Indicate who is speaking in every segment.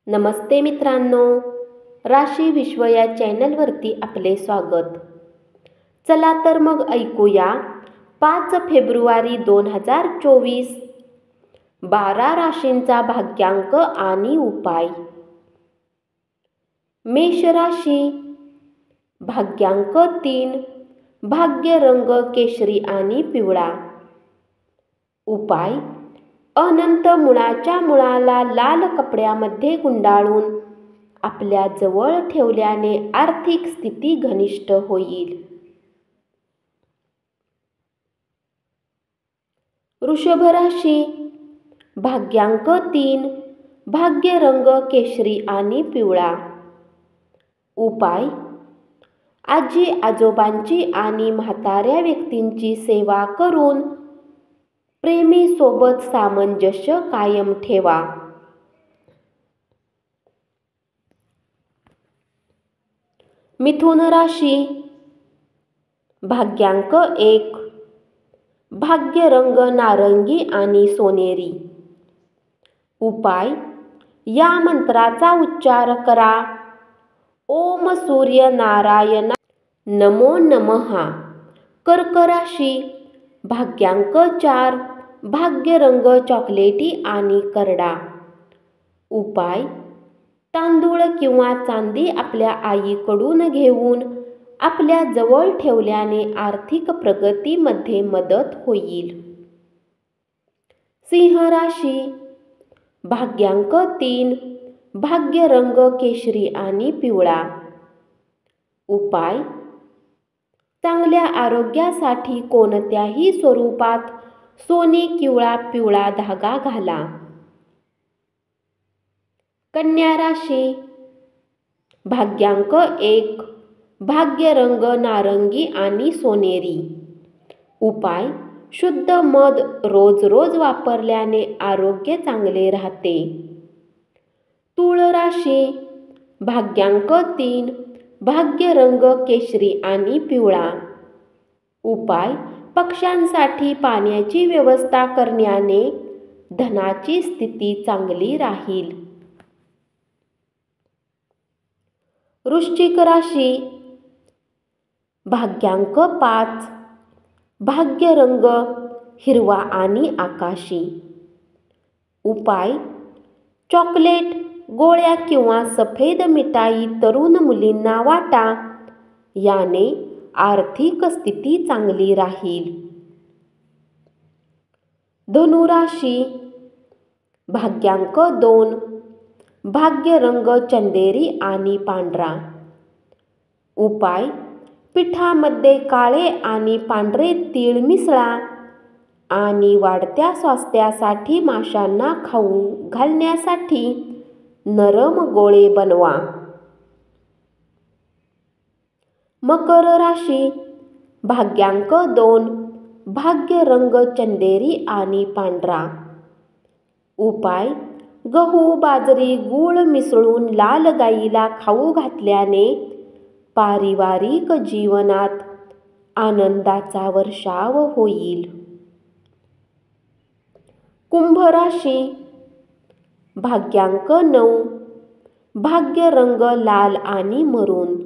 Speaker 1: नमस्ते मित्रांनो, राशी विश्व या चॅनलवरती आपले स्वागत. चला तर मग ऐकूया 5 फेब्रुवारी 2024 12 राशींचा भाग्यांक आणि उपाय. मेष राशी, भाग्यांक 3, भाग्य रंग केशरी आणि पिवळा. उपाय: अनंत मुळाच्या मुळाला लाल कपड्यामध्ये गुंडाळून आपल्या जवळ ठेवल्याने आर्थिक स्थिती घनिष्ठ होईल. वृषभ राशी, भाग्यांक 3, भाग्य रंग केशरी आणि पिवळा. उपाय: आजी आजोबांची आणि म्हाताऱ्या व्यक्तींची सेवा करून प्रेमी सोबत सामंजस्य कायम ठेवा. मिथुन राशी, भाग्यांक 1, भाग्य रंग नारंगी आणि सोनेरी. उपाय: या मंत्राचा उच्चार करा. ओम सूर्य नारायणा नमो नमः. कर्क राशी, भाग्यांक 4, भाग्य रंग चॉकलेटी आणि करडा. उपाय: तांदूळ किंवा चांदी आपल्या आईकडून घेऊन आपल्या जवळ ठेवल्याने आर्थिक प्रगतीमध्ये मदत होईल. सिंह राशी, भाग्यांक 3, भाग्य रंग केशरी आणि पिवळा. उपाय: चांगल्या आरोग्यासाठी कोणत्याही स्वरूपात सोने किंवा पिवळा धागा घाला. कन्या राशी, भाग्यांक 1, भाग्य रंग नारंगी आणि सोनेरी. उपाय: शुद्ध मध रोज रोज वापरल्याने आरोग्य चांगले राहते. तुळ राशी, भाग्यांक 3, भाग्य रंग केशरी आणि पिवळा. उपाय: पक्ष्यांसाठी पाण्याची व्यवस्था करण्याने धनाची स्थिती चांगली राहील. वृश्चिक राशी, भाग्यांक 5, भाग्य रंग हिरवा आणि आकाशी. उपाय: चॉकलेट, गोळ्या किंवा सफेद मिठाई तरुण मुलींना वाटा. याने आर्थिक स्थिती चांगली राहील. धनु राशी, भाग्यांक 2, भाग्य रंग चंदेरी आणि पांढरा. उपाय: पिठामध्ये काळे आणि पांढरे तीळ मिसळा आणि वाढत्या स्वास्थ्यासाठी माशांना खाऊ घालण्यासाठी नरम गोळे बनवा. मकर राशी, भाग्यांक 2, भाग्य रंग चंदेरी आणि पांढरा. उपाय: गहू, बाजरी, गूळ मिसळून लाल गाईला खाऊ घातल्याने पारिवारिक जीवनात आनंदाचा वर्षाव होईल. कुंभ राशी, भाग्यांक 9, भाग्य रंग लाल आणि मरून.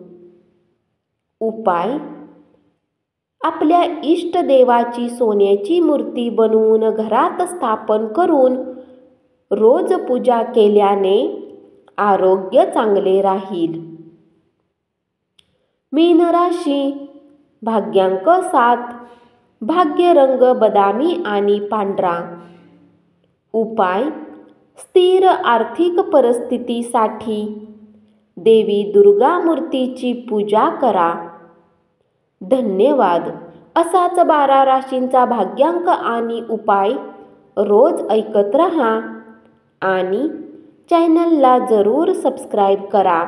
Speaker 1: उपाय: आपल्या इष्ट देवाची सोन्याची मूर्ती बनवून घरात स्थापन करून रोज पूजा केल्याने आरोग्य चांगले राहील. मीन राशी, भाग्यांक 7, भाग्य रंग बदामी आणि पांढरा. उपाय: स्थिर आर्थिक परिस्थितीसाठी देवी दुर्गा मूर्तीची पूजा करा. धन्यवाद. असाच 12 राशींचा भाग्यांक आणि उपाय रोज ऐकत रहा आणि चॅनलला जरूर सबस्क्राईब करा.